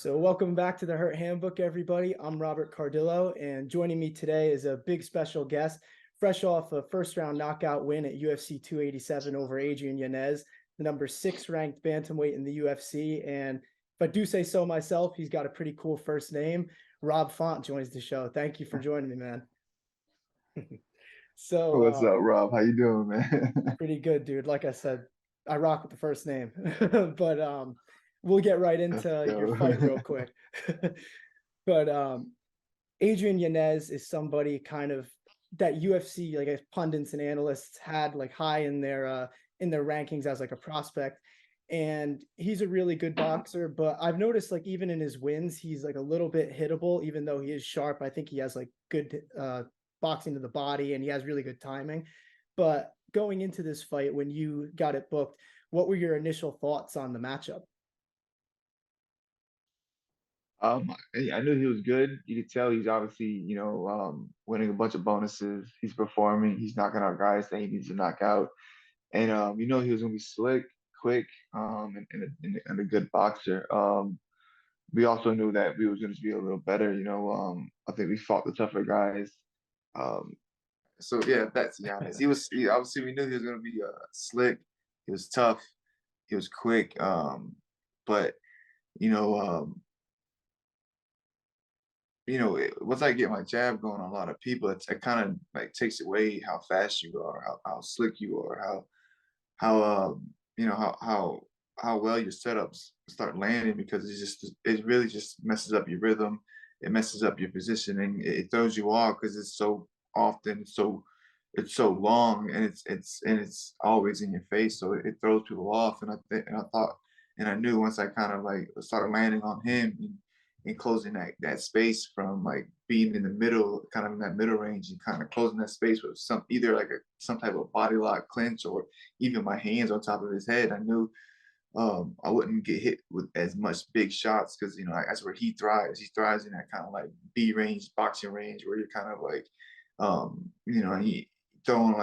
So welcome back to the Hurt Handbook, everybody. I'm Robert Cardillo, and joining me today is a big special guest, fresh off a first-round knockout win at UFC 287 over Adrian Yanez, the number 6 ranked bantamweight in the UFC. And if I do say so myself, he's got a pretty cool first name. Rob Font joins the show. Thank you for joining me, man. What's up, Rob? How you doing, man? Pretty good, dude. Like I said, I rock with the first name, but we'll get right Let's into your go. fight real quick. But Adrian Yanez is somebody kind of that UFC, like as pundits and analysts had like high in their rankings as like a prospect. And he's a really good boxer, but I've noticed like even in his wins, he's like a little bit hittable, even though he is sharp. I think he has like good boxing to the body and he has really good timing. But going into this fight, when you got it booked, what were your initial thoughts on the matchup? I knew he was good. You could tell he's obviously, winning a bunch of bonuses. He's performing. He's knocking out guys that he needs to knock out. And he was gonna be slick, quick, and a good boxer. We also knew that we was gonna be a little better. I think we fought the tougher guys. Um, so yeah, that's Yanez. Obviously we knew he was gonna be slick. He was tough. He was quick. But you know, um, once I get my jab going on a lot of people, it kind of like takes away how fast you are, how slick you are, how how well your setups start landing because it really just messes up your rhythm, it messes up your positioning, it throws you off because it's so often it's so long and it's always in your face, so it throws people off. And I thought and I knew once I kind of like started landing on him and closing that space from like being in the middle, kind of in that middle range, and kind of closing that space with some either like some type of body lock clinch or even my hands on top of his head. I knew I wouldn't get hit with as much big shots because that's where he thrives. He thrives in that kind of like B range boxing range where you're kind of like, he throwing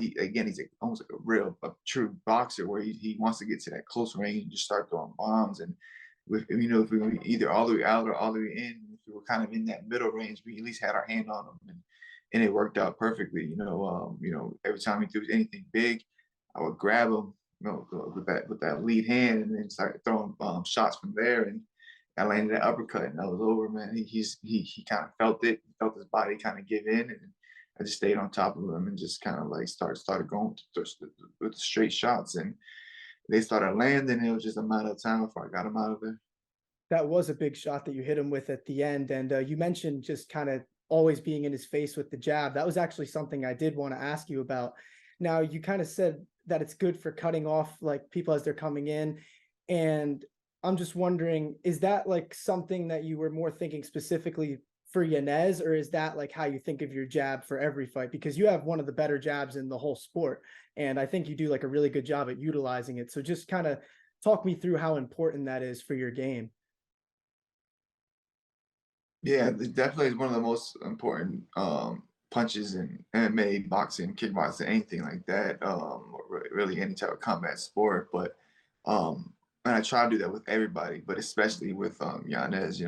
he again he's like almost like a true boxer where he wants to get to that close range and just start throwing bombs. And if we were either all the way out or all the way in, if we were kind of in that middle range, we at least had our hand on him, and it worked out perfectly. Every time he threw anything big, I would grab him, with that lead hand, and then start throwing shots from there. And I landed an uppercut, and that was over, man. He kind of felt it, felt his body kind of give in, and I just stayed on top of him and just kind of like started going with the straight shots, and they started landing. It was just a matter of time before I got him out of there. That was a big shot that you hit him with at the end. And you mentioned just kind of always being in his face with the jab. That was actually something I did want to ask you about. Now, you kind of said that it's good for cutting off like people as they're coming in. And I'm just wondering, is that like something that you were more thinking specifically for Yanez, or is that like how you think of your jab for every fight? Because you have one of the better jabs in the whole sport. And I think you do like a really good job at utilizing it. So just kind of talk me through how important that is for your game. Yeah, it definitely is one of the most important punches in MMA, boxing, kickboxing, anything like that, or really any type of combat sport. But and I try to do that with everybody, but especially with Yanez.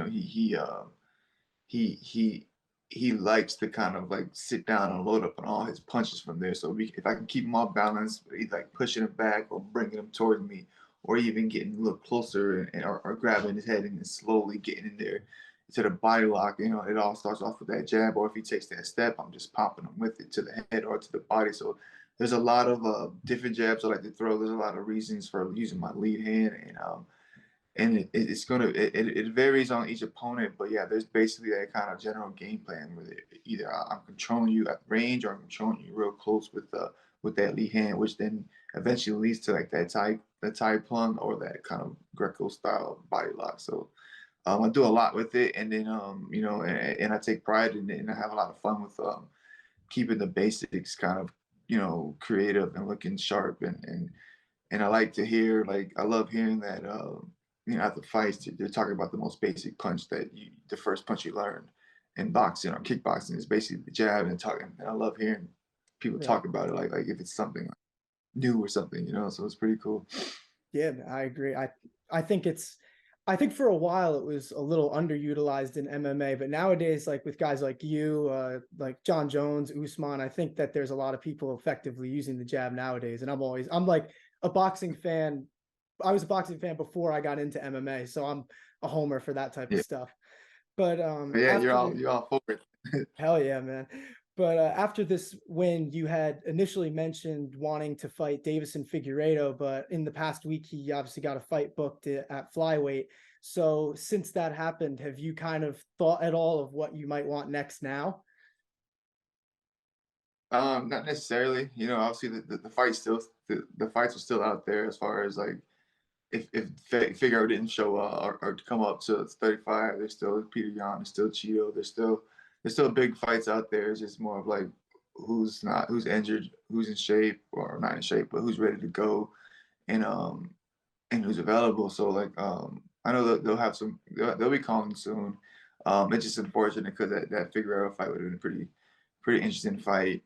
He he likes to kind of like sit down and load up on all his punches from there. So if I can keep him off balance, either like pushing him back or bringing him towards me, or even getting a little closer or grabbing his head and then slowly getting in there to the body lock, it all starts off with that jab. Or if he takes that step, I'm just popping him with it to the head or to the body. So there's a lot of different jabs I like to throw. There's a lot of reasons for using my lead hand, and it varies on each opponent, but yeah, there's basically that kind of general game plan where either I'm controlling you at range or I'm controlling you real close with that lead hand, which then eventually leads to like that tie plung or that kind of Greco style body lock. So I do a lot with it, and then and I take pride in it, and I have a lot of fun with keeping the basics kind of creative and looking sharp. And I like to hear, like, I love hearing that, after fights, they're talking about the most basic punch the first punch you learn in boxing or kickboxing is basically the jab and talking. And I love hearing people Yeah. talk about it, like if it's something new or something, so it's pretty cool. Yeah, I agree. I think it's I think for a while it was a little underutilized in MMA, but nowadays, like with guys like you, like John Jones, Usman, I think that there's a lot of people effectively using the jab nowadays. And I'm like a boxing fan. I was a boxing fan before I got into MMA, so I'm a homer for that type of Yeah, stuff. But but yeah, after you're all for it. hell yeah, man. But after this win, you had initially mentioned wanting to fight Davison Figueiredo, but in the past week, he obviously got a fight booked at flyweight. So since that happened, have you kind of thought at all of what you might want next now? Not necessarily. You know, obviously the fight still the fights are still out there as far as like if Figaro didn't show up or come up to 35, there's still Peter Yan, there's still Cheeto, there's still big fights out there. It's just more of like who's injured, who's in shape or not in shape, but who's ready to go and and who's available. So like I know that they'll be calling soon. It's just unfortunate because that Figueroa fight would have been a pretty interesting fight.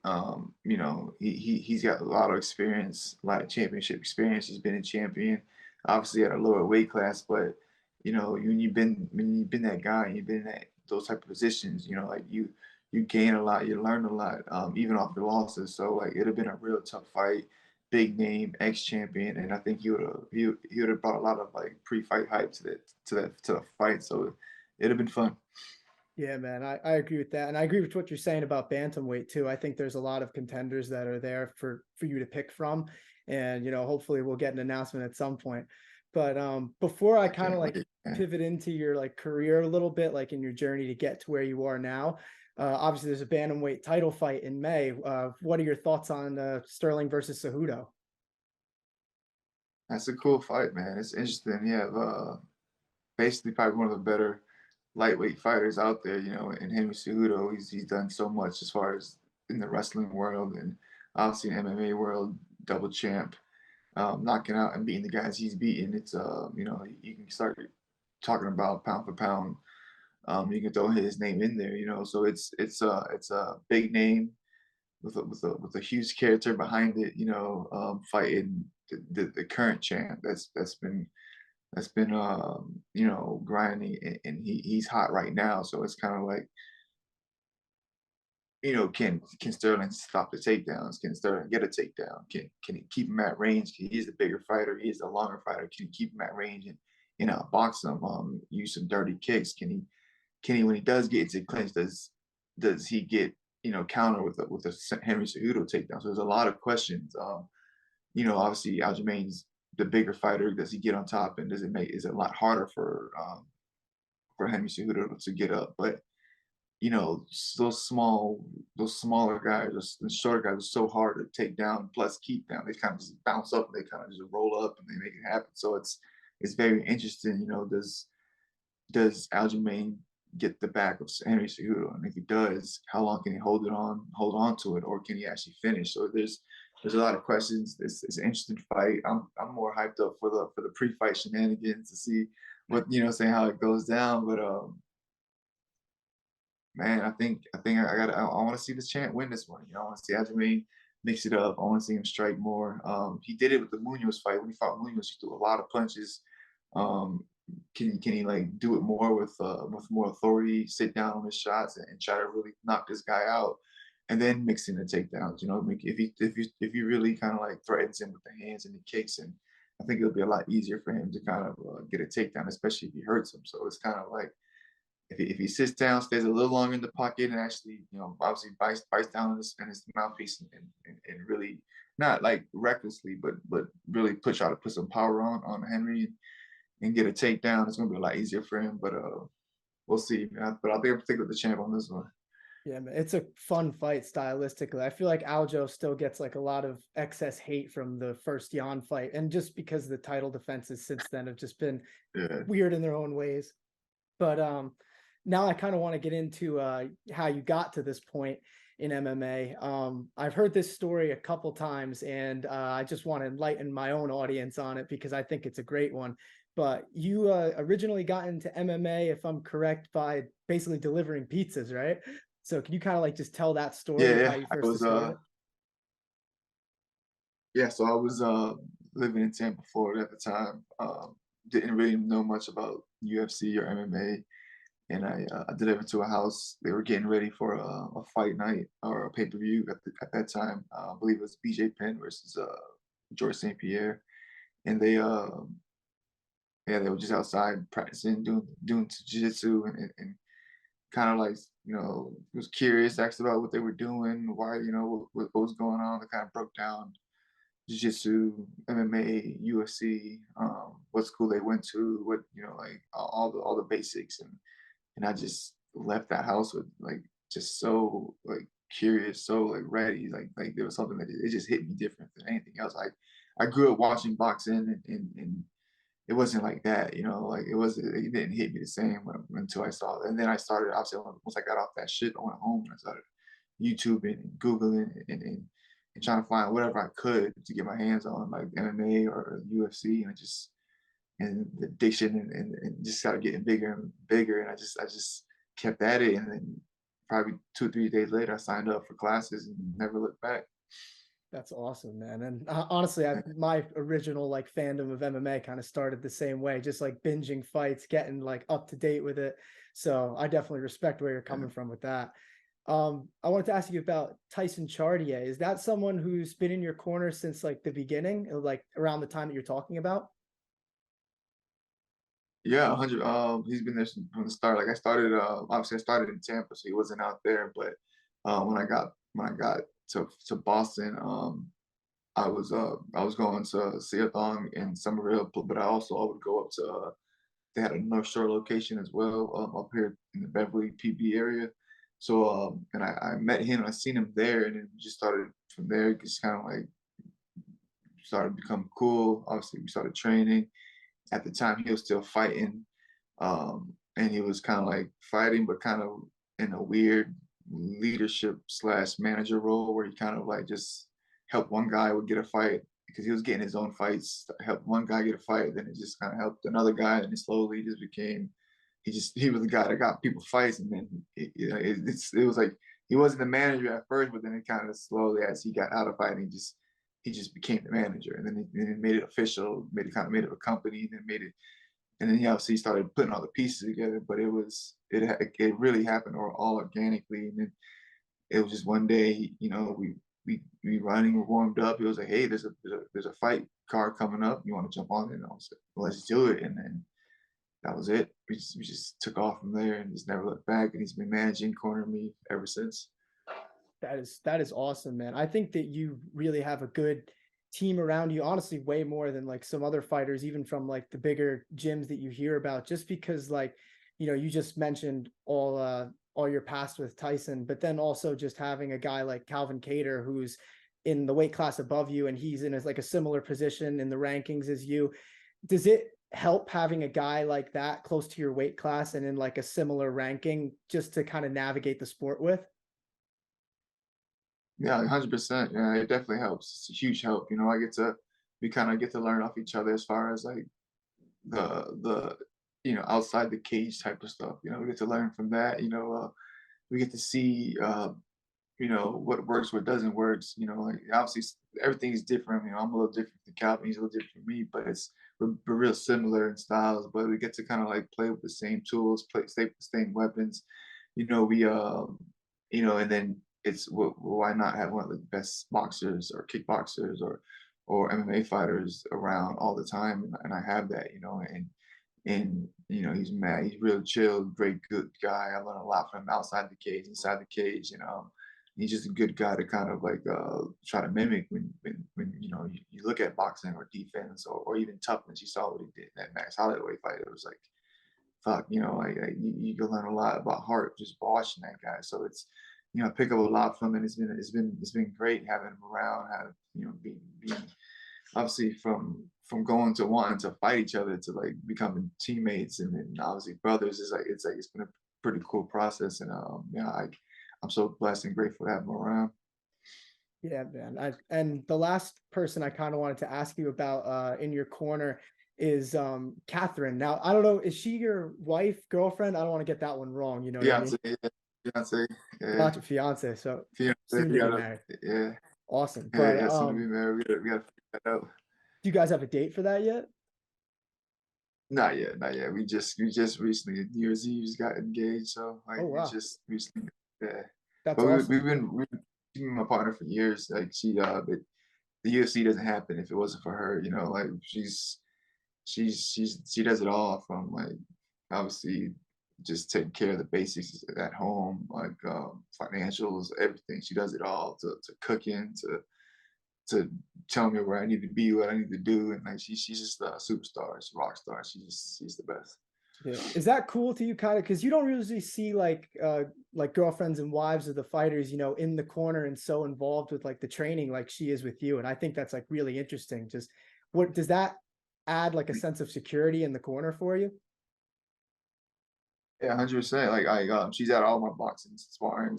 You know, he's got a lot of experience, a lot of championship experience. He's been a champion, obviously at a lower weight class, but you know, when you've been that guy, and you've been in those type of positions, you know, like you gain a lot, you learn a lot, even off the losses. So like it'd have been a real tough fight, big name, ex champion, and I think he would have brought a lot of like pre-fight hype to the fight. So it'd have been fun. Yeah, man, I agree with that. And I agree with what you're saying about bantamweight too. I think there's a lot of contenders that are there for you to pick from. And hopefully we'll get an announcement at some point. But before I I kind of can't like wait, man. pivot into your like career a little bit, like in your journey to get to where you are now. Obviously there's a bantamweight title fight in May. What are your thoughts on Sterling versus Cejudo? That's a cool fight, man. It's interesting. You have basically probably one of the better lightweight fighters out there, you know, in Henry Cejudo. He's done so much as far as in the wrestling world and obviously in MMA world, double champ, knocking out and beating the guys he's beaten. It's you know, you can start talking about pound for pound. You can throw his name in there, you know. So it's a big name with a huge character behind it, you know, fighting the current champ that's been you know, grinding and he's hot right now. So it's kind of like, you know, can Sterling stop the takedowns? Can Sterling get a takedown? Can he keep him at range? He's the bigger fighter. He's the longer fighter. Can he keep him at range and box him? Use some dirty kicks. Can he when he does get into clinch? Does he get, you know, counter with a Henry Cejudo takedown? So there's a lot of questions. You know, obviously Aljamain's the bigger fighter. Does he get on top? And is it a lot harder for Henry Cejudo to get up? But you know, those smaller guys, the shorter guys are so hard to take down plus keep down. They kind of just bounce up, and they kind of just roll up, and they make it happen. So it's very interesting. You know, does Aljamain get the back of Henry Cejudo? And if he does, how long can he hold on to it, or can he actually finish? So there's a lot of questions. It's an interesting fight. I'm more hyped up for the pre-fight shenanigans to see what, you know, saying how it goes down. But man, I want to see this champ win this one. You know, I want to see Aljamain mix it up. I want to see him strike more. He did it with the Munoz fight. When he fought Munoz, he threw a lot of punches. Um, can he like do it more with more authority, sit down on his shots and try to really knock this guy out, and then mix in the takedowns. You know, if he really kind of like threatens him with the hands and the kicks, and I think it'll be a lot easier for him to kind of get a takedown, especially if he hurts him. So it's kind of like if he sits down, stays a little longer in the pocket, and actually, you know, obviously bites down in his mouthpiece and really not like recklessly, but really try to put some power on Henry and get a takedown, it's gonna be a lot easier for him. But we'll see. But I think I'm sticking with the champ on this one. Yeah, man, it's a fun fight stylistically. I feel like Aljo still gets like a lot of excess hate from the first Yan fight, and just because the title defenses since then have just been Yeah. weird in their own ways. But now I kind of want to get into how you got to this point in MMA. I've heard this story a couple times, and I just want to enlighten my own audience on it because I think it's a great one. But you originally got into MMA, if I'm correct, by basically delivering pizzas, right? So can you kind of like just tell that story Yeah, of how yeah. you I first was discovered it? yeah, so I was living in Tampa, Florida at the time. didn't really know much about UFC or MMA, and I delivered to a house. They were getting ready for a fight night or a pay-per-view at that time. I believe it was BJ Penn versus George St. Pierre, and yeah, they were just outside practicing, doing jiu-jitsu, and kind of like, was curious, asked about what they were doing, why, what was going on. They kind of broke down jiu-jitsu, MMA, UFC, what school they went to, what, like all the basics, and I just left that house with like just so like curious, so like ready, like there was something that it just hit me different than anything else. I grew up watching boxing, and it wasn't like that, like it didn't hit me the same until I saw it. And then I started, obviously, once I got off that shit, I went home and I started YouTubing and Googling and trying to find whatever I could to get my hands on, like MMA or UFC, and the addiction and just started getting bigger and bigger. And I just kept at it. And then probably 2 or 3 days later, I signed up for classes and never looked back. That's awesome, man. And honestly, my original like fandom of MMA kind of started the same way, just like binging fights, getting like up to date with it. So I definitely respect where you're Yeah. coming from with that. I wanted to ask you about Tyson Chartier. Is that someone who's been in your corner since like the beginning, or like around the time that you're talking about? Yeah, 100. He's been there from the start. Like I started, obviously I started in Tampa, so he wasn't out there. But when I got to Boston, I was going to Seathong in Somerville, but I would go up to. They had a North Shore location as well, up here in the Beverly PB area. So and I met him, and I seen him there, and then we just started from there. Just kind of like started to become cool. Obviously, we started training. At the time, he was still fighting, and he was kind of like fighting, but kind of in a weird leadership slash manager role, where he kind of like just helped one guy would get a fight because he was getting his own fights. Helped one guy get a fight, then it just kind of helped another guy, and it slowly just became. He was the guy that got people fights, and then it was like he wasn't the manager at first, but then it kind of slowly, as he got out of fighting, he just became the manager, and then he made it official, made it a company, and then made it, and then he obviously started putting all the pieces together. But it really happened all organically, and then it was just one day, we running, we warmed up. It was like, hey, there's a fight card coming up. You want to jump on it? And I was like, well, let's do it. And then that was it. We just took off from there and just never looked back. And he's been managing, cornering me ever since. That is awesome, man. I think that you really have a good team around you, honestly, way more than like some other fighters, even from like the bigger gyms that you hear about, just because like, you just mentioned all your past with Tyson, but then also just having a guy like Calvin Kattar, who's in the weight class above you, and he's in like a similar position in the rankings as you. Does it help having a guy like that close to your weight class and in like a similar ranking just to kind of navigate the sport with? Yeah, 100%. Yeah, it definitely helps. It's a huge help. We kind of get to learn off each other as far as like the outside the cage type of stuff. We get to learn from that. We get to see what works, what doesn't work. Like obviously everything is different. I'm a little different than Calvin, he's a little different from me, but we're real similar in styles. But we get to kind of like play with the same tools, stay with the same weapons. We and then why not have one of the best boxers or kickboxers or MMA fighters around all the time, and I have that, and he's mad, he's real chill, great, good guy. I learn a lot from him outside the cage, inside the cage. He's just a good guy to kind of like try to mimic when you look at boxing or defense or even toughness. You saw what he did in that Max Holloway fight. It was like, fuck, like you can learn a lot about heart just watching that guy. So it's, I pick up a lot from it. It's been great having him around, having, being obviously from going to wanting to fight each other to like becoming teammates and then obviously brothers. It's been a pretty cool process. And I'm so blessed and grateful to have him around. Yeah, man. And the last person I kind of wanted to ask you about in your corner is Catherine. Now, I don't know, is she your wife, girlfriend? I don't want to get that one wrong, you know what I mean? Fiance, yeah, fiance, yeah, Gotcha, fiance, so fiance. soon to be married. Yeah, Awesome. yeah, But yeah. Soon to be married. We gotta figure that out. do you guys have a date for that yet? Not yet, not yet. We just recently New Year's Eve just got engaged, so like Oh, we wow. just recently, yeah. That's But awesome. we've been she's been my partner for years. Like but the UFC doesn't happen if it wasn't for her. You know, like she does it all from like obviously just taking care of the basics at home, like financials, everything. She does it all to cooking to tell me where I need to be, what I need to do, and like she's just a superstar, she's a rock star. She's the best. Yeah. Is that cool to you kind of because you don't usually see like girlfriends and wives of the fighters, in the corner and so involved with like the training like she is with you. And I think that's like really interesting. Just what does that add like a sense of security in the corner for you? Yeah, 100%. Like she's at all my boxing sparring.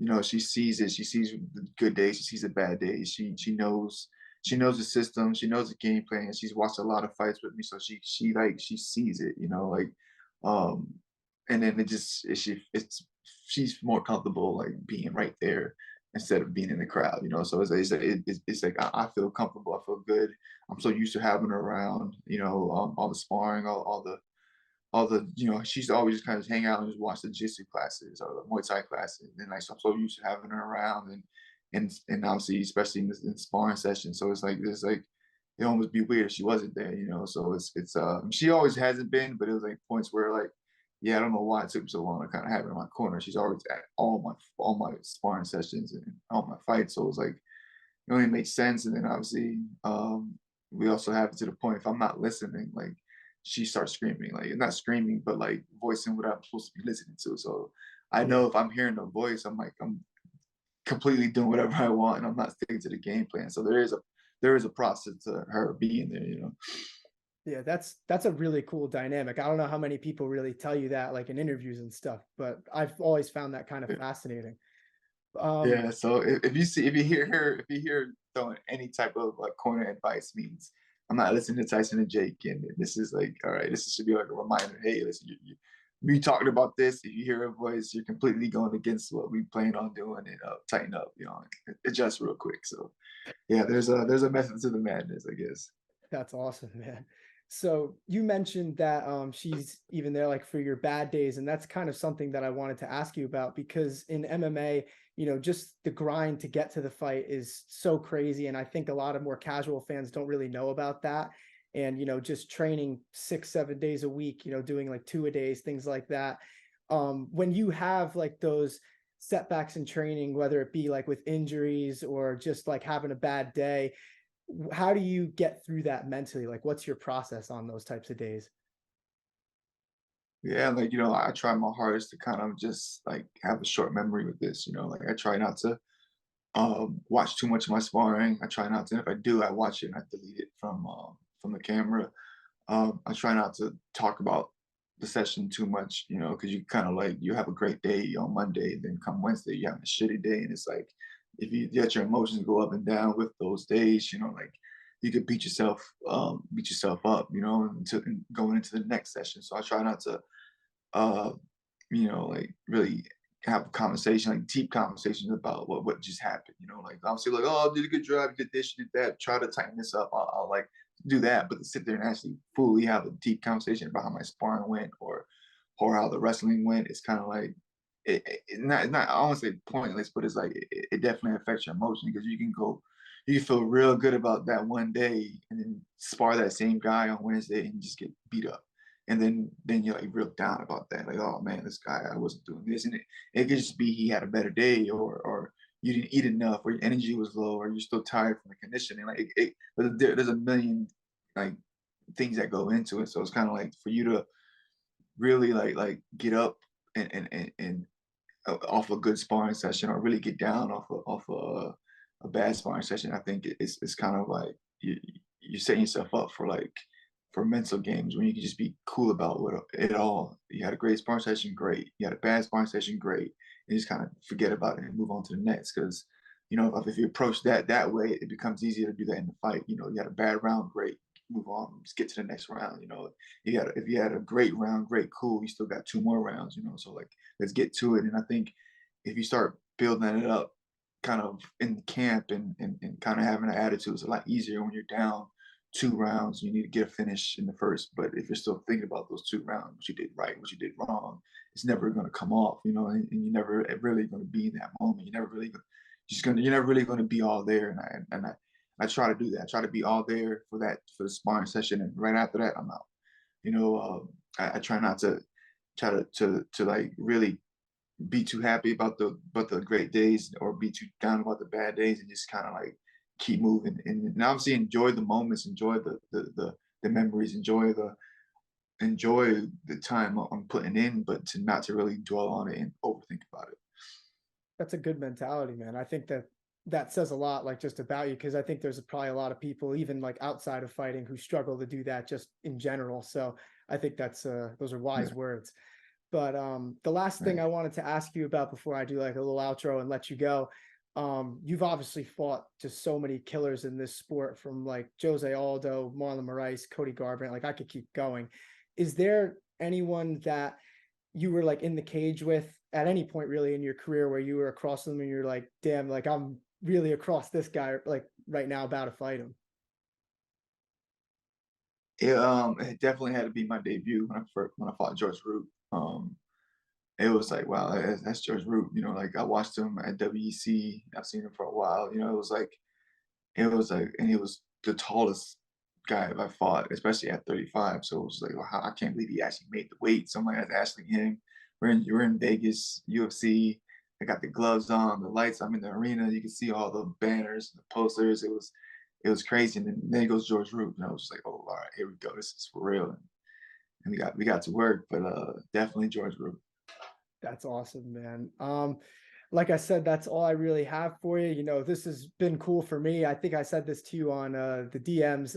You know, she sees it. She sees the good days. She sees the bad days. She knows the system. She knows the game plan. She's watched a lot of fights with me, so she sees it. You know, like um, and then she's more comfortable like being right there instead of being in the crowd. You know, so it's like I feel comfortable. I feel good. I'm so used to having her around. You know, all the sparring, all the she's always just kind of hang out and just watch the jiu-jitsu classes or the Muay Thai classes. And like so I'm so used to having her around and obviously especially in sparring sessions. So it's like it almost be weird if she wasn't there, you know. So it's she always hasn't been, but it was like points where like, yeah, I don't know why it took me so long to kind of have her in my corner. She's always at all my sparring sessions and all my fights. So it's like it only makes sense. And then obviously, we also have it to the point if I'm not listening, like she starts screaming, like not screaming, but like voicing what I'm supposed to be listening to. So I Yeah. know if I'm hearing the voice, I'm completely doing whatever I want and I'm not sticking to the game plan. So there is a process to her being there, you know. Yeah, that's a really cool dynamic. I don't know how many people really tell you that like in interviews and stuff, but I've always found that kind of fascinating. Um, Yeah, so if you hear her, if you hear throwing any type of like corner advice means I'm not listening to Tyson and Jake, and this is like, all right, this should be like a reminder. Hey, listen, we talking about this. If you hear a voice, you're completely going against what we plan on doing, and tighten up, you know, adjust real quick. So yeah, there's a method to the madness, I guess. That's awesome, man. So you mentioned that she's even there like for your bad days, and that's kind of something that I wanted to ask you about because in MMA, just the grind to get to the fight is so crazy, and I think a lot of more casual fans don't really know about that. And just training 6, 7 days a week, doing like two a days, things like that. When you have like those setbacks in training, whether it be like with injuries or just like having a bad day, how do you get through that mentally? Like, what's your process on those types of days? Yeah, like I try my hardest to kind of just like have a short memory with this. You know, like I try not to watch too much of my sparring. I try not to. If I do, I watch it and I delete it from the camera. I try not to talk about the session too much, you know, because you kind of like you have a great day on Monday, then come Wednesday you have a shitty day, and it's like if you let your emotions go up and down with those days, you know, like you could beat yourself up, you know, and going into the next session. So I try not to uh, like really have a conversation, like deep conversations about what just happened. You know, like obviously like, oh, I did a good job, you did this, you did that. Try to tighten this up. I'll like do that, but to sit there and actually fully have a deep conversation about how my sparring went or how the wrestling went, it's kind of like it's not I won't say pointless, but it's like it definitely affects your emotion because you can feel real good about that one day and then spar that same guy on Wednesday and just get beat up. And then you're like real down about that. Like, oh man, this guy, I wasn't doing this. And it could just be he had a better day or you didn't eat enough or your energy was low or you're still tired from the conditioning. Like there's a million like things that go into it. So it's kind of like for you to really get up and off a good sparring session or really get down off a bad sparring session. I think it's kind of like you're setting yourself up for like for mental games when you can just be cool about it all. You had a great sparring session, great. You had a bad sparring session, great. And just kind of forget about it and move on to the next. Because if you approach that way, it becomes easier to do that in the fight. You know, you had a bad round, great. Move on, just get to the next round. You know, if you had a great round, great, cool. You still got two more rounds. You know, so like let's get to it. And I think if you start building it up kind of in camp and kind of having an attitude, it's a lot easier when you're down 2 rounds. You need to get a finish in the first. But if you're still thinking about those 2 rounds, what you did right, what you did wrong, it's never going to come off, you know, and you're never really going to be in that moment. You're never really going to be all there. I try to do that. I try to be all there for the sparring session, and right after that, I'm out. You know, I try not to like really be too happy about the great days or be too down about the bad days, and just kind of like keep moving, and obviously enjoy the moments, enjoy the memories, enjoy the time I'm putting in, but to not to really dwell on it and overthink about it. That's a good mentality, man. I think that that says a lot, like just about you, because I think there's probably a lot of people, even like outside of fighting, who struggle to do that just in general. So I think that's those are Yeah, wise words. But the last thing right. I wanted to ask you about before I do like a little outro and let you go, you've obviously fought just so many killers in this sport, from like Jose Aldo, Marlon Moraes, Cody Garbrandt. Like I could keep going. Is there anyone that you were like in the cage with at any point really in your career where you were across them and you're like, damn, like I'm really across this guy like right now about to fight him? It definitely had to be my debut when I fought George Root. It was like, wow, that's George Root. You know, like I watched him at WEC. I've seen him for a while. You know, and he was the tallest guy I fought, especially at 35. So it was like, wow, I can't believe he actually made the weight. Somebody that's asking him. We're in Vegas, UFC. I got the gloves on, the lights. I'm in the arena. You can see all the banners, the posters. It was crazy. And then goes George Root, and I was just like, oh, all right, here we go. This is for real. And we got to work, but definitely George Root. That's awesome, man. Like I said, that's all I really have for you. You know, this has been cool for me. I think I said this to you on the DMs.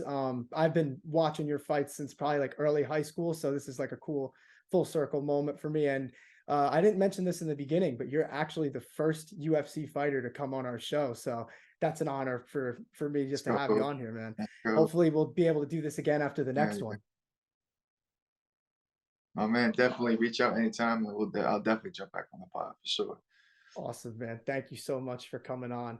I've been watching your fights since probably like early high school, so this is like a cool full circle moment for me. And I didn't mention this in the beginning, but you're actually the first UFC fighter to come on our show, so that's an honor for me just Let's to have you go. on here, man. Let's go. Hopefully, we'll be able to do this again after the next And one. my man, definitely reach out anytime, and I'll definitely jump back on the pod for sure. Awesome, man. Thank you so much for coming on.